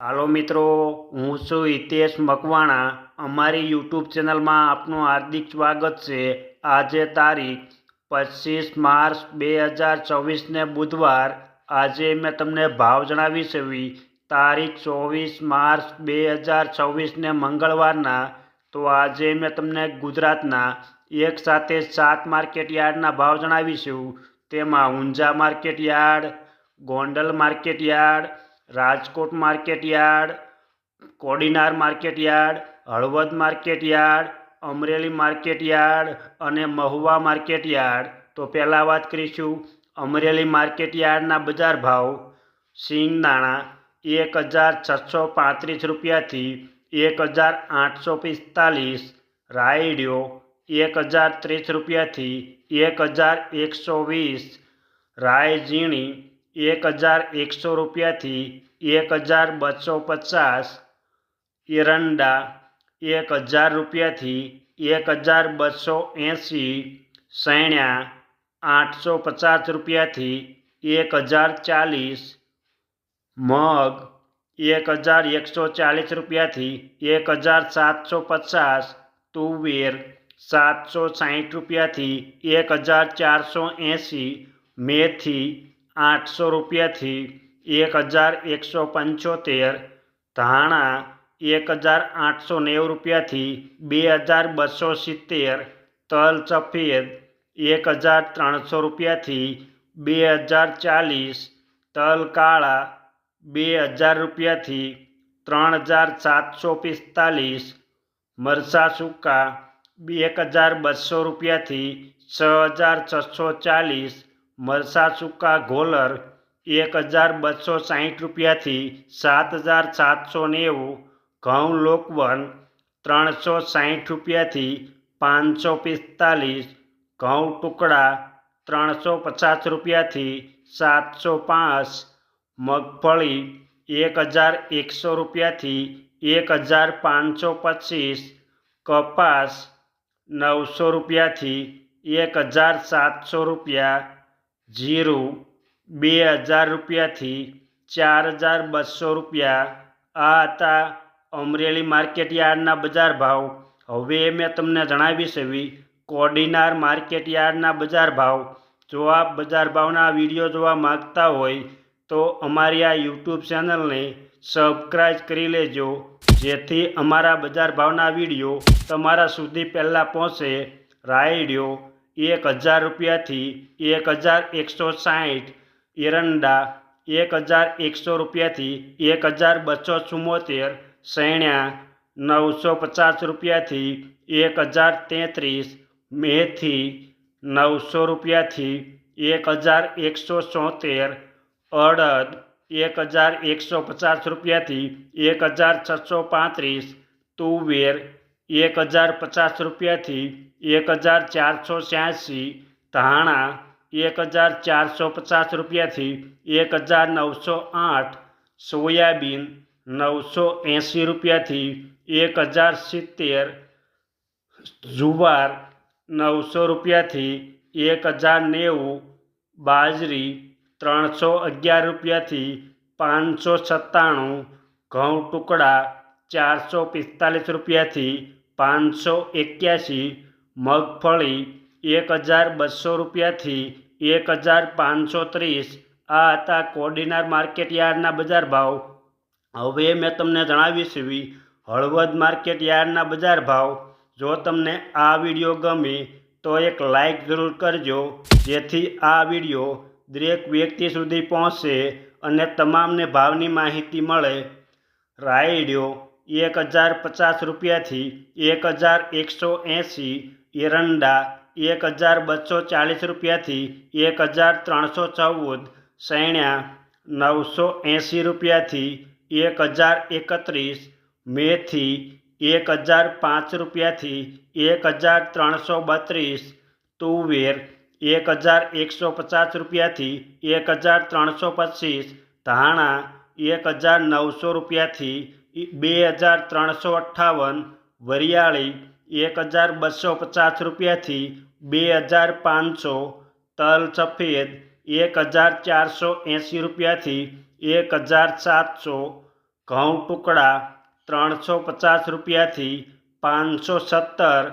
હાલો મિત્રો, હું છું હિતેશ મકવાણા। અમારી યુટ્યુબ ચેનલમાં આપનું હાર્દિક સ્વાગત છે। આજે તારીખ 25 માર્ચ 2024 ને બુધવાર। આજે મેં તમને ભાવ જણાવીશ એવી તારીખ 24 માર્ચ 2024 ને મંગળવારના। તો આજે મેં તમને ગુજરાતના એક સાથે 7 માર્કેટ યાર્ડના ભાવ જણાવીશું। તેમાં Unjha market yard, Gondal market yard, Rajkot market yard, Kodinar market yard, Halvad market yard, Amreli market yard અને મહુવા માર્કેટ યાર્ડ। તો પહેલાં વાત કરીશું અમરેલી માર્કેટ યાર્ડના બજાર ભાવ। સિંગદાણા 1635 રૂપિયાથી 1845, રાયડિયો 1030 રૂપિયાથી 1120, રાય ઝીણી 1100 રૂપિયાથી 1250, એરંડા 1000 રૂપિયાથી 1280, સૈણા 850 રૂપિયાથી 1040, મગ 1140 રૂપિયાથી 1750, તુવેર 760 રૂપિયાથી 1480, મેથી 800 રૂપિયાથી 1175, ધાણા 1890 રૂપિયાથી 2270, તલ સફેદ 1300 રૂપિયાથી 2040, તલ કાળા 2000 રૂપિયાથી 3745, મરચાં સૂકા 1200 રૂપિયાથી 6640, મરચાં સૂકા ગોલર 1260 રૂપિયાથી 7790, ઘઉં લોકવન 360 રૂપિયાથી 545, ઘઉં ટુકડા 350 રૂપિયાથી 705, મગફળી 1100 રૂપિયાથી 1525, કપાસ 900 રૂપિયાથી 1700 રૂપિયા, જીરું 2000 રૂપિયાથી 4200 રૂપિયા। આ હતા અમરેલી માર્કેટ યાર્ડના બજાર ભાવ। હવે મેં તમને જણાવીશ એવી કોડીનાર માર્કેટ યાર્ડના બજાર ભાવ। જો આપ બજાર ભાવના વિડીયો જોવા માગતા હોય તો અમારી આ યુટ્યુબ ચેનલને સબસ્ક્રાઈબ કરી લેજો, જેથી અમારા બજાર ભાવના વિડીયો તમારા સુધી પહેલાં પહોંચે। રાયડિયો 1000 રૂપિયાથી 1160, એરંડા 1100 રૂપિયાથી 1274, સૈણા 950 રૂપિયાથી 1033, મેથી 900 રૂપિયાથી 1174, અડદ 1150 રૂપિયાથી 1635, તુવેર 1050 રૂપિયાથી 1486, ધાણા 1450 રૂપિયાથી 1908, સોયાબીન 980 રૂપિયાથી 1070, જુવાર 900 રૂપિયાથી 1090, બાજરી 311 રૂપિયાથી 597, ઘઉં ટુકડા 445 રૂપિયાથી 581, મગફળી 1200 રૂપિયાથી 1530। આ હતા કોડીનાર માર્કેટ યાર્ડના બજાર ભાવ। હવે મેં તમને જણાવીશ એવી હળવદ માર્કેટ યાર્ડના બજાર ભાવ। જો તમને આ વિડીયો ગમે તો એક લાઈક જરૂર કરજો, જેથી આ વિડીયો દરેક વ્યક્તિ સુધી પહોંચે અને તમામને ભાવની માહિતી મળે। રાયડિયો 1050 રૂપિયાથી 1180, એરંડા 1240 રૂપિયાથી 1314, સૈણા 980 રૂપિયાથી 1031, મેથી 1005 રૂપિયાથી 1332, તુવેર 1150 રૂપિયાથી 1325, ધાણા 1900 રૂપિયાથી 2358, વરિયાળી 1250 રૂપિયાથી 2500, તલ સફેદ 1480 રૂપિયાથી 1700, ઘઉં ટુકડા 350 રૂપિયાથી 517,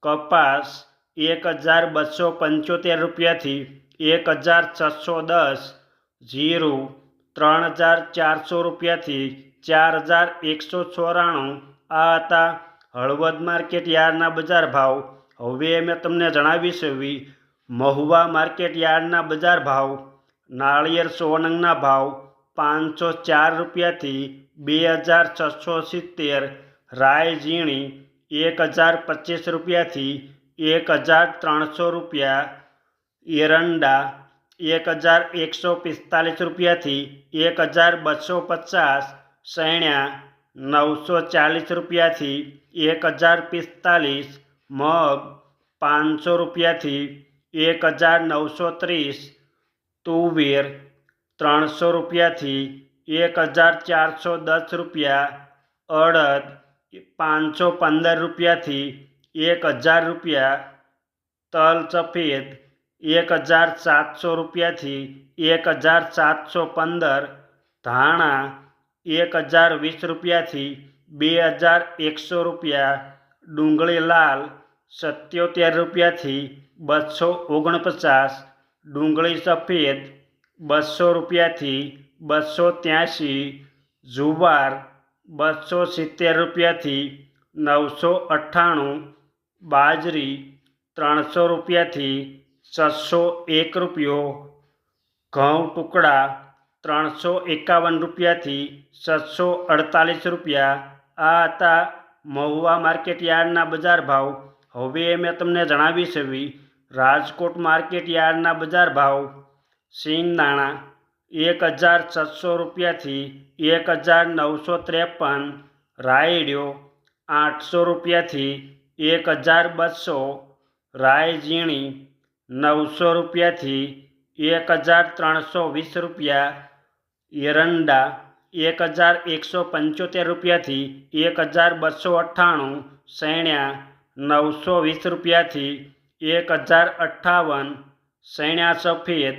કપાસ 1275 રૂપિયાથી 1610, જીરું 3400 રૂપિયાથી 4194. આ હતા હળવદ માર્કેટ યાર્ડના બજાર ભાવ. હવે મેં તમને જણાવીશ મહુવા માર્કેટ યાર્ડના બજાર ભાવ. નાળિયેર 100 નંગના ભાવ 504 રૂપિયાથી 2670, રાઈ ઝીણી 1025 રૂપિયાથી 1300 રૂપિયા, એરંડા 1145 રૂપિયાથી 1250, સૈણ્યા 940 રૂપિયાથી 1045, મગ 500 રૂપિયાથી 1930, તુવેર 300 રૂપિયાથી 1410 રૂપિયા, અડદ 515 રૂપિયાથી 1000 રૂપિયા, તલ સફેદ 1700 રૂપિયાથી 1715, ધાણા 1020 રૂપિયાથી 2100 રૂપિયા, ડુંગળી લાલ 77 રૂપિયાથી 249, ડુંગળી સફેદ 200 રૂપિયાથી 283, જુવાર 270 રૂપિયાથી 998, બાજરી 300 રૂપિયાથી 601 રૂપિયો, ઘઉં ટુકડા 351 રૂપિયાથી 648 રૂપિયા. આ હતા મહુવા માર્કેટ યાર્ડના બજાર ભાવ. હવે મેં તમને જણાવીશ રાજકોટ માર્કેટ યાર્ડના બજાર ભાવ. સિંગદાણા 1600 રૂપિયાથી 1953, રાયડ્યો 800 રૂપિયાથી 1200, રાઈ ઝીણી 900 રૂપિયાથી 1320 રૂપિયા, એરંડા 1175 રૂપિયાથી 1298, સૈણ્યા 920 રૂપિયાથી 1058, સૈણ્યા સફેદ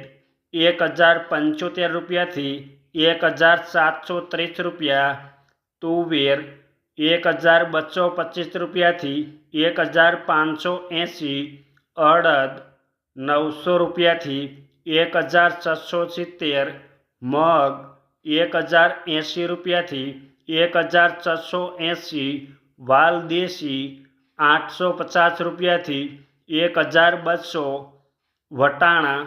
1075 રૂપિયાથી 1730 રૂપિયા, તુવેર 1225 રૂપિયાથી 1580, અડદ 900 રૂપિયાથી 1670, મગ 1080 રૂપિયાથી 1680, વાલદેશી 850 રૂપિયાથી 1200, વટાણા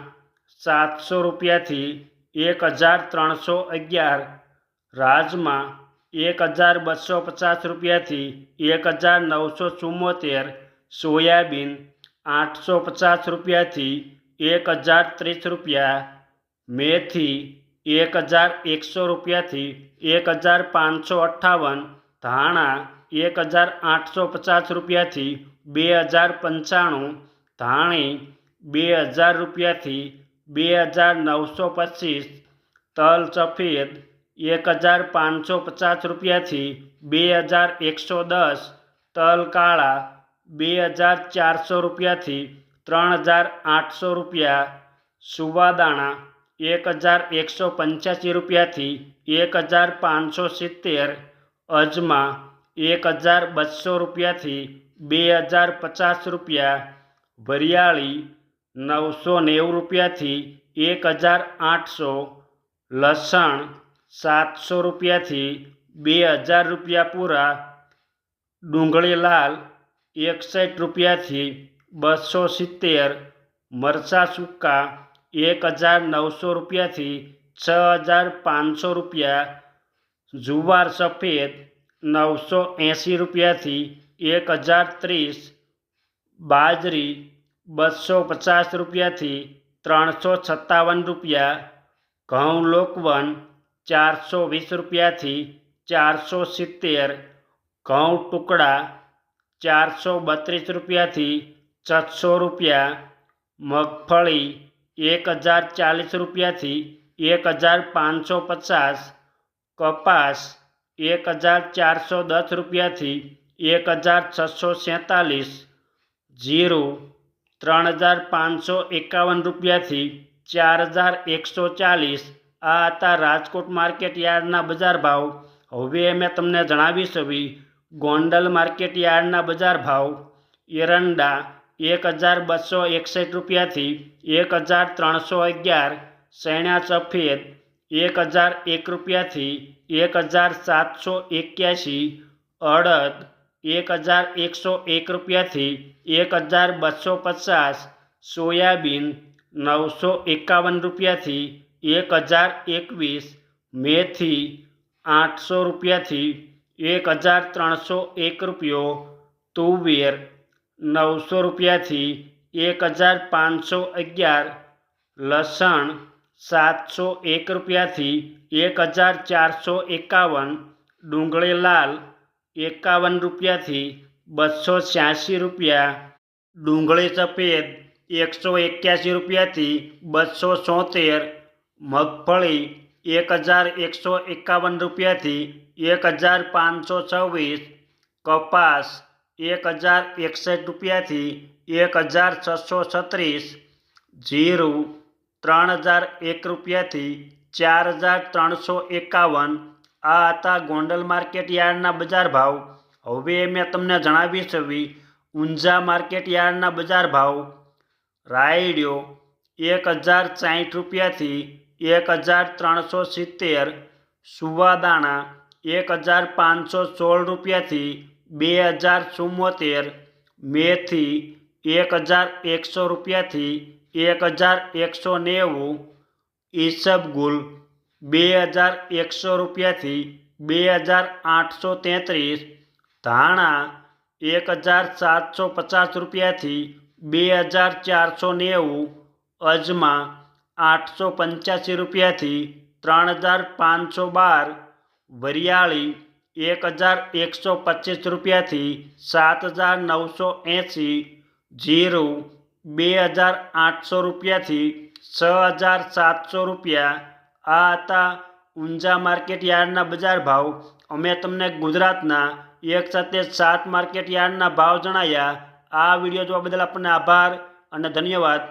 700 રૂપિયાથી 1311, રાજમા 1250 રૂપિયાથી 1974, સોયાબીન 850 રૂપિયાથી 1030 રૂપિયા, મેથી 1100 રૂપિયાથી 1558, ધાણા 1850 રૂપિયાથી 2095, ધાણી 2000 રૂપિયાથી 2925, તલ સફેદ 1550 રૂપિયાથી 2110, તલ કાળા 2400 રૂપિયાથી 3800 રૂપિયા, સુવાદાણા 1185 રૂપિયાથી 1570, અજમા 1200 રૂપિયાથી 2050 રૂપિયા, વરિયાળી 990 રૂપિયાથી 1800, લસણ 700 રૂપિયાથી 2000 રૂપિયા પૂરા, ડુંગળી લાલ 61 રૂપિયાથી 270, મરચાં સૂકા 1900 રૂપિયાથી 6500 રૂપિયા, જુવાર સફેદ 980 રૂપિયાથી 1030, બાજરી 250 રૂપિયાથી 357 રૂપિયા, ઘઉં લોકવન 420 રૂપિયાથી 470, ઘઉં ટુકડા 432 રૂપિયાથી 600 રૂપિયા, મગફળી 1040 રૂપિયાથી 1550, કપાસ 1410 રૂપિયાથી 1647, જીરું 3551 રૂપિયાથી 4140. આ હતા રાજકોટ માર્કેટ યાર્ડના બજાર ભાવ. હવે મેં તમને જણાવીશ ગોંડલ માર્કેટ યાર્ડના બજાર ભાવ. એરંડા 1261 રૂપિયાથી 1311, ચણા સફેદ 1001 રૂપિયાથી 1781, અડદ 1101 રૂપિયાથી 1250, સોયાબીન 951 રૂપિયાથી 1021, મેથી 800 રૂપિયાથી 1301 રૂપિયો, તુવેર 900 રૂપિયાથી 1511, લસણ 701 રૂપિયાથી 1451, ડુંગળી લાલ 51 રૂપિયાથી 286 રૂપિયા, ડુંગળી સફેદ 181 રૂપિયાથી 276, મગફળી 1151 રૂપિયાથી 1526, કપાસ 1061 રૂપિયાથી 1636, જીરું 3001 રૂપિયાથી 4351. આ હતા ગોંડલ માર્કેટ યાર્ડના બજાર ભાવ. હવે મેં તમને જણાવીશ ઊંઝા માર્કેટ યાર્ડના બજાર ભાવ. રાયડો 1060 રૂપિયાથી 1370, સુવાદાણા 1516 રૂપિયાથી 2074, મેથી 1100 રૂપિયાથી 1190, ઈસબગુલ 2100 રૂપિયાથી 2833, ધાણા 1750 રૂપિયાથી 2490, અજમા 885 રૂપિયાથી 3512, વરિયાળી 1125 રૂપિયાથી 7980, જીરું 2800 રૂપિયાથી 6700 રૂપિયા. આ હતા ઊંઝા માર્કેટ યાર્ડના બજાર ભાવ. અમે તમને ગુજરાતના એક સાથે 7 માર્કેટ યાર્ડના ભાવ જણાવ્યા. આ વિડીયો જોવા બદલ આપણને આભાર અને ધન્યવાદ.